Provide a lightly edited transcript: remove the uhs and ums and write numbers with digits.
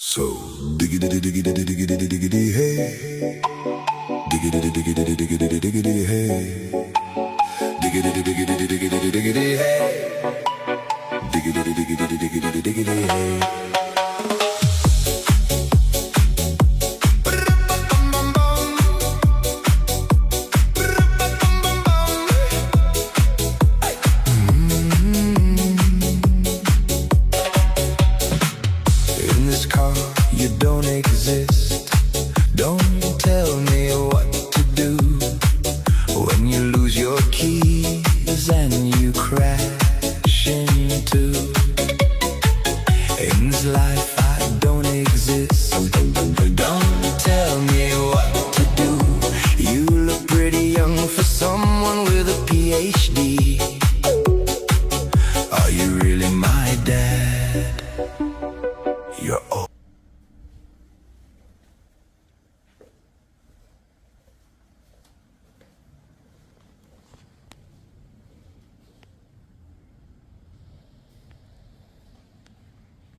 So diggity diggity diggity diggity hey, diggity diggity diggity diggity hey, diggity diggity diggity diggity hey, diggity diggity diggity diggity hey. You don't exist. Don't tell me why.